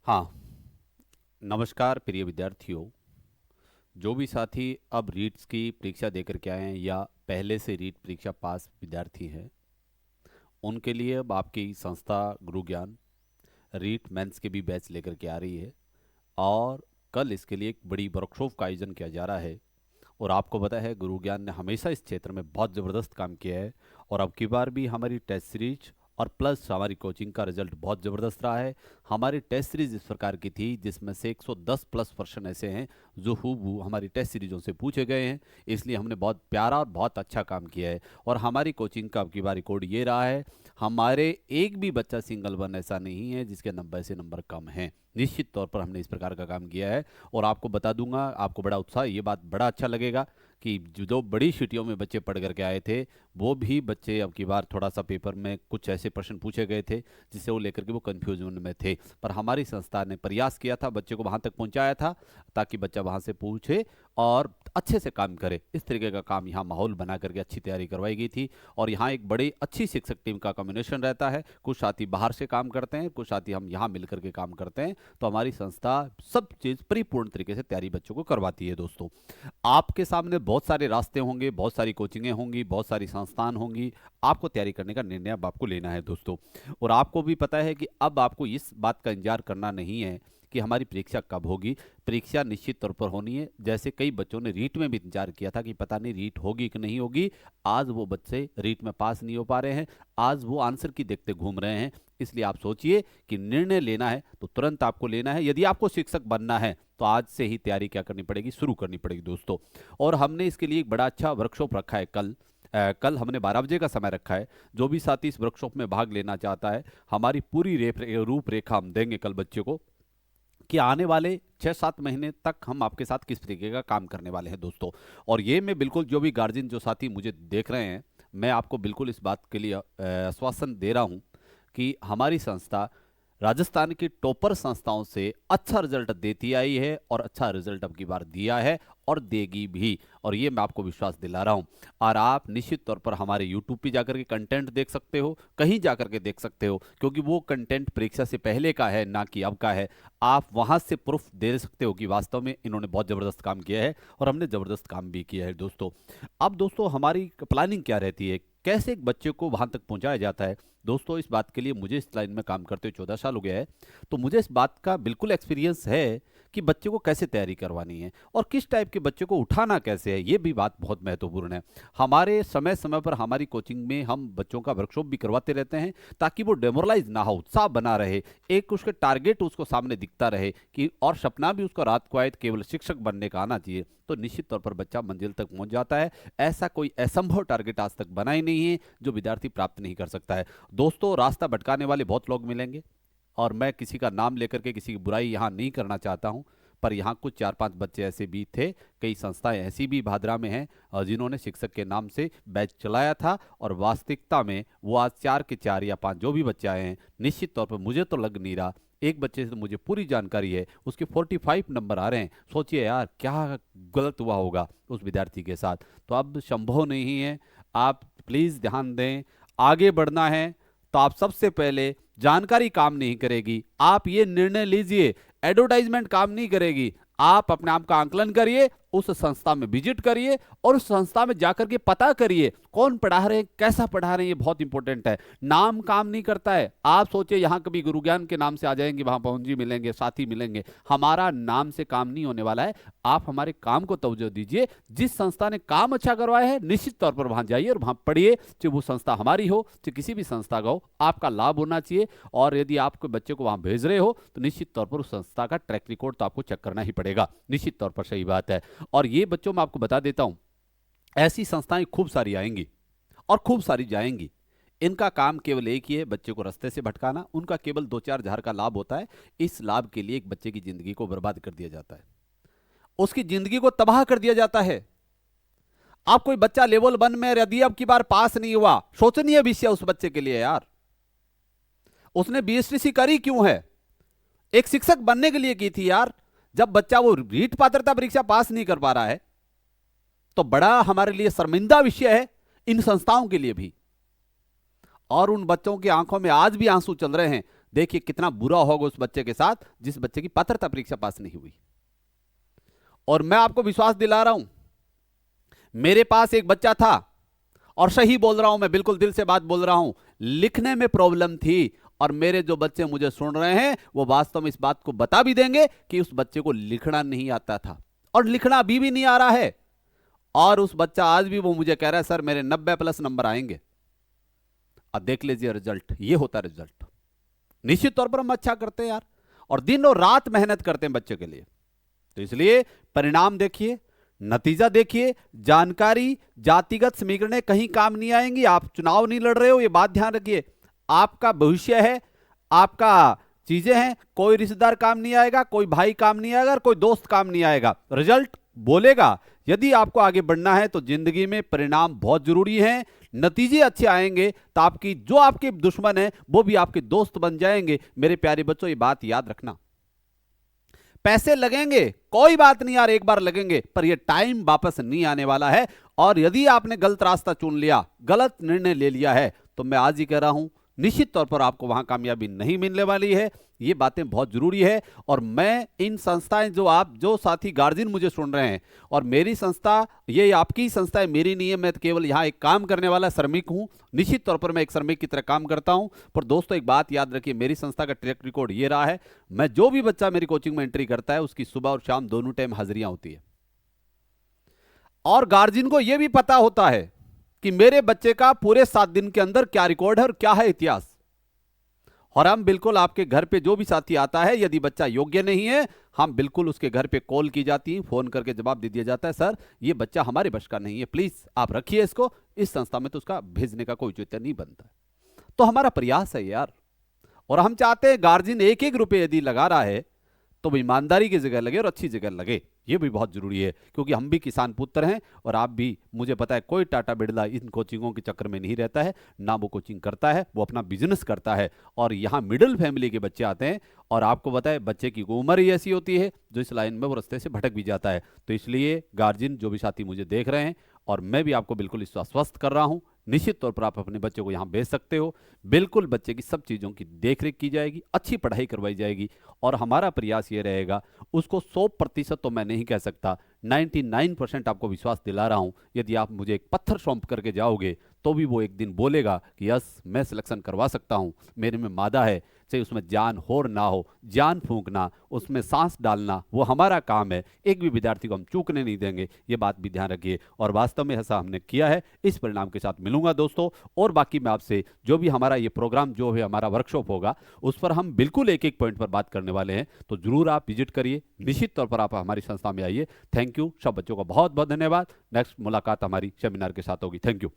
हाँ, नमस्कार प्रिय विद्यार्थियों। जो भी साथी अब रीट्स की परीक्षा देकर के आए हैं या पहले से रीट परीक्षा पास विद्यार्थी हैं, उनके लिए अब आपकी संस्था गुरु ज्ञान रीट मेंस के भी बैच लेकर के आ रही है और कल इसके लिए एक बड़ी वर्कशॉप का आयोजन किया जा रहा है। और आपको पता है गुरु ज्ञान ने हमेशा इस क्षेत्र में बहुत ज़बरदस्त काम किया है और अब की बार भी हमारी टेस्ट सीरीज और प्लस हमारी कोचिंग का रिजल्ट बहुत ज़बरदस्त रहा है। हमारी टेस्ट सीरीज इस प्रकार की थी जिसमें से 110 प्लस क्वेश्चन ऐसे हैं जो हूबहू हमारी टेस्ट सीरीजों से पूछे गए हैं। इसलिए हमने बहुत प्यारा और बहुत अच्छा काम किया है और हमारी कोचिंग का अब की बार रिकॉर्ड ये रहा है, हमारे एक भी बच्चा सिंगल वन ऐसा नहीं है जिसके 90 से नंबर कम हैं। निश्चित तौर पर हमने इस प्रकार का काम किया है और आपको बता दूंगा, आपको बड़ा उत्साह, ये बात बड़ा अच्छा लगेगा कि जो बड़ी सिटियों में बच्चे पढ़ करके आए थे वो भी बच्चे अब की बार थोड़ा सा पेपर में कुछ ऐसे प्रश्न पूछे गए थे जिससे वो लेकर के वो कन्फ्यूजन में थे, पर हमारी संस्था ने प्रयास किया था, बच्चे को वहाँ तक पहुँचाया था ताकि बच्चा वहाँ से पूछे और अच्छे से काम करे। इस तरीके का काम यहाँ माहौल बना करके अच्छी तैयारी करवाई गई थी और यहाँ एक बड़ी अच्छी शिक्षक टीम का कॉम्बिनेशन रहता है। कुछ साथी बाहर से काम करते हैं, कुछ साथी हम यहाँ मिल करके काम करते हैं, तो हमारी संस्था सब चीज़ परिपूर्ण तरीके से तैयारी बच्चों को करवाती है। दोस्तों, आपके सामने बहुत सारे रास्ते होंगे, बहुत सारी कोचिंगें होंगी, बहुत सारी संस्थान होंगी, आपको तैयारी करने का निर्णय अब आपको लेना है दोस्तों। और आपको भी पता है कि अब आपको इस बात का इंतजार करना नहीं है कि हमारी परीक्षा कब होगी। परीक्षा निश्चित तौर पर होनी है। जैसे कई बच्चों ने रीट में भी इंतजार किया था कि पता नहीं रीट होगी कि नहीं होगी, आज वो बच्चे रीट में पास नहीं हो पा रहे हैं, आज वो आंसर की देखते घूम रहे हैं। इसलिए आप सोचिए कि निर्णय लेना है तो तुरंत आपको लेना है। यदि आपको शिक्षक बनना है तो आज से ही तैयारी क्या करनी पड़ेगी, शुरू करनी पड़ेगी दोस्तों। और हमने इसके लिए एक बड़ा अच्छा वर्कशॉप रखा है कल हमने 12 बजे का समय रखा है। जो भी साथी इस वर्कशॉप में भाग लेना चाहता है, हमारी पूरी रूपरेखा हम देंगे कल बच्चे को कि आने वाले 6-7 महीने तक हम आपके साथ किस तरीके का काम करने वाले हैं दोस्तों। और ये मैं बिल्कुल, जो भी गार्जियन जो साथी मुझे देख रहे हैं, मैं आपको बिल्कुल इस बात के लिए आश्वासन दे रहा हूँ कि हमारी संस्था राजस्थान की टॉपर संस्थाओं से अच्छा रिजल्ट देती आई है और अच्छा रिजल्ट अब की बार दिया है और देगी भी, और ये मैं आपको विश्वास दिला रहा हूँ। और आप निश्चित तौर पर हमारे यूट्यूब पे जाकर के कंटेंट देख सकते हो, कहीं जाकर के देख सकते हो, क्योंकि वो कंटेंट परीक्षा से पहले का है ना कि अब का है। आप वहाँ से प्रूफ दे सकते हो कि वास्तव में इन्होंने बहुत ज़बरदस्त काम किया है और हमने ज़बरदस्त काम भी किया है दोस्तों। अब दोस्तों, हमारी प्लानिंग क्या रहती है, कैसे एक बच्चे को वहाँ तक पहुँचाया जाता है दोस्तों। इस बात के लिए मुझे इस लाइन में काम करते हुए 14 साल हो गया है, तो मुझे इस बात का बिल्कुल एक्सपीरियंस है कि बच्चे को कैसे तैयारी करवानी है और किस टाइप के बच्चे को उठाना कैसे है। ये भी बात बहुत महत्वपूर्ण है। हमारे समय समय पर हमारी कोचिंग में हम बच्चों का वर्कशॉप भी करवाते रहते हैं ताकि वो डेमोरलाइज ना हो, उत्साह बना रहे, एक उसके टारगेट उसको सामने दिखता रहे कि, और सपना भी उसको रात को आए केवल शिक्षक बनने का आना चाहिए, तो निश्चित तौर पर बच्चा मंजिल तक पहुंच जाता है। ऐसा कोई असंभव टारगेट आज तक बना ही नहीं है जो विद्यार्थी प्राप्त नहीं कर सकता है दोस्तों। रास्ता भटकाने वाले बहुत लोग मिलेंगे और मैं किसी का नाम लेकर के किसी की बुराई यहाँ नहीं करना चाहता हूँ, पर यहाँ कुछ 4-5 बच्चे ऐसे भी थे, कई संस्थाएं ऐसी भी भादरा में हैं जिन्होंने शिक्षक के नाम से बैच चलाया था और वास्तविकता में वो आज 4 के 4 या 5 जो भी बच्चे आए हैं, निश्चित तौर पर मुझे तो लग नहीं रहा, एक बच्चे से तो मुझे पूरी जानकारी है, उसके 45 नंबर आ रहे हैं। सोचिए यार, क्या गलत हुआ होगा उस विद्यार्थी के साथ। तो अब संभव नहीं है। आप प्लीज़ ध्यान दें, आगे बढ़ना है तो आप सबसे पहले, जानकारी काम नहीं करेगी, आप ये निर्णय लीजिए, एडवर्टाइजमेंट काम नहीं करेगी, आप अपने आप का आंकलन करिए, उस संस्था में विजिट करिए और उस संस्था में जाकर के पता करिए कौन पढ़ा रहे हैं, कैसा पढ़ा रहे हैं। ये बहुत इंपॉर्टेंट है। नाम काम नहीं करता है। आप सोचिए यहाँ कभी गुरु ज्ञान के नाम से आ जाएंगे, वहां पहुंची मिलेंगे, साथी मिलेंगे, हमारा नाम से काम नहीं होने वाला है। आप हमारे काम को तवज्जो दीजिए। जिस संस्था ने काम अच्छा करवाया है, निश्चित तौर पर वहां जाइए और वहां पढ़िए, चाहे वो संस्था हमारी हो चाहे किसी भी संस्था का हो, आपका लाभ होना चाहिए। और यदि आपके बच्चे को वहां भेज रहे हो तो निश्चित तौर पर उस संस्था का ट्रैक रिकॉर्ड तो आपको चेक करना ही पड़ेगा, निश्चित तौर पर सही बात है। और ये बच्चों मैं आपको बता देता हूं, ऐसी संस्थाएं खूब सारी आएंगी और खूब सारी जाएंगी। इनका काम केवल एक ही है, बच्चे को रास्ते से भटकाना। उनका केवल 2-4 हजार का लाभ होता है। इस लाभ के लिए एक बच्चे की जिंदगी को बर्बाद कर दिया जाता है, उसकी जिंदगी को तबाह कर दिया जाता है। आप कोई बच्चा लेवल 1 में यदि अब की बार पास नहीं हुआ, शोचनीय विषय उस बच्चे के लिए यार। उसने बीएसटीसी करी क्यों है? एक शिक्षक बनने के लिए की थी यार। जब बच्चा वो रीट पात्रता परीक्षा पास नहीं कर पा रहा है तो बड़ा हमारे लिए शर्मिंदा विषय है, इन संस्थाओं के लिए भी। और उन बच्चों की आंखों में आज भी आंसू चल रहे हैं देखिए कितना बुरा होगा उस बच्चे के साथ जिस बच्चे की पात्रता परीक्षा पास नहीं हुई। और मैं आपको विश्वास दिला रहा हूं, मेरे पास एक बच्चा था, और सही बोल रहा हूं मैं, बिल्कुल दिल से बात बोल रहा हूं, लिखने में प्रॉब्लम थी। और मेरे जो बच्चे मुझे सुन रहे हैं वो वास्तव में इस बात को बता भी देंगे कि उस बच्चे को लिखना नहीं आता था, और लिखना अभी भी नहीं आ रहा है। और उस बच्चा आज भी वो मुझे कह रहा है सर मेरे 90+ नंबर आएंगे। अब देख लीजिए रिजल्ट, ये होता रिजल्ट। निश्चित तौर पर हम अच्छा करते हैं यार, और दिन और रात मेहनत करते हैं बच्चे के लिए। तो इसलिए परिणाम देखिए, नतीजा देखिए, जानकारी जातिगत समीकरणें कहीं काम नहीं आएंगी। आप चुनाव नहीं लड़ रहे हो, ये बात ध्यान रखिए। आपका भविष्य है, आपका चीजें हैं, कोई रिश्तेदार काम नहीं आएगा, कोई भाई काम नहीं आएगा, कोई दोस्त काम नहीं आएगा। रिजल्ट बोलेगा। यदि आपको आगे बढ़ना है तो जिंदगी में परिणाम बहुत जरूरी है। नतीजे अच्छे आएंगे तो आपकी जो आपके दुश्मन है वो भी आपके दोस्त बन जाएंगे। मेरे प्यारे बच्चों, ये बात याद रखना। पैसे लगेंगे, कोई बात नहीं यार, एक बार लगेंगे, पर ये टाइम वापस नहीं आने वाला है। और यदि आपने गलत रास्ता चुन लिया, गलत निर्णय ले लिया है, तो मैं आज ही कह रहा हूं निश्चित तौर पर आपको वहां कामयाबी नहीं मिलने वाली है। ये बातें बहुत जरूरी है। और मैं इन संस्थाएं, जो साथी गार्जियन मुझे सुन रहे हैं, और मेरी संस्था, ये आपकी संस्था है, मेरी नहीं है, मैं तो केवल यहां एक काम करने वाला श्रमिक हूं। निश्चित तौर पर मैं एक श्रमिक की तरह काम करता हूं। पर दोस्तों एक बात याद रखिए, मेरी संस्था का ट्रैक रिकॉर्ड ये रहा है, मैं जो भी बच्चा मेरी कोचिंग में एंट्री करता है उसकी सुबह और शाम दोनों टाइम हाजिरियां होती है। और गार्जियन को यह भी पता होता है कि मेरे बच्चे का पूरे 7 दिन के अंदर क्या रिकॉर्ड है और क्या है इतिहास। और हम बिल्कुल आपके घर पे जो भी साथी आता है, यदि बच्चा योग्य नहीं है, हम बिल्कुल उसके घर पे कॉल की जाती है, फोन करके जवाब दे दिया जाता है, सर ये बच्चा हमारे बश का नहीं है, प्लीज आप रखिए इसको, इस संस्था में तो उसका भेजने का कोई औचित्य नहीं बनता। तो हमारा प्रयास है यार, और हम चाहते हैं गार्जियन एक एक रुपए यदि लगा रहा है तो वो ईमानदारी की जगह लगे और अच्छी जगह लगे। ये भी बहुत जरूरी है, क्योंकि हम भी किसान पुत्र हैं, और आप भी, मुझे पता है कोई टाटा बिरला इन कोचिंगों के चक्कर में नहीं रहता है, ना वो कोचिंग करता है, वो अपना बिजनेस करता है। और यहाँ मिडिल फैमिली के बच्चे आते हैं, और आपको पता है बच्चे की उम्र ही ऐसी होती है जो इस लाइन में वो रास्ते से भटक भी जाता है। तो इसलिए गार्जियन जो भी साथी मुझे देख रहे हैं, और मैं भी आपको बिल्कुल इस आश्वस्त कर रहा हूं, निश्चित तौर पर आप अपने बच्चे को यहां भेज सकते हो। बिल्कुल बच्चे की सब चीज़ों की देखरेख की जाएगी, अच्छी पढ़ाई करवाई जाएगी, और हमारा प्रयास ये रहेगा, उसको 100% तो मैं नहीं कह सकता, 99% आपको विश्वास दिला रहा हूं, यदि आप मुझे एक पत्थर सौंप करके जाओगे तो भी वो एक दिन बोलेगा कि यस मैं सिलेक्शन करवा सकता हूं, मेरे में मादा है, चाहे उसमें जान हो ना हो, जान फूंकना, उसमें सांस डालना, वो हमारा काम है। एक भी विद्यार्थी को हम चूकने नहीं देंगे, ये बात भी ध्यान रखिए। और वास्तव में ऐसा हमने किया है। इस परिणाम के साथ मिलूंगा दोस्तों, और बाकी मैं आपसे जो भी हमारा ये प्रोग्राम जो है, हमारा वर्कशॉप होगा, उस पर हम बिल्कुल एक एक पॉइंट पर बात करने वाले हैं। तो जरूर आप विजिट करिए, निश्चित तौर पर आप हमारी संस्था में आइए। Thank you. सब बच्चों का बहुत बहुत धन्यवाद। नेक्स्ट मुलाकात हमारी सेमिनार के साथ होगी। Thank you.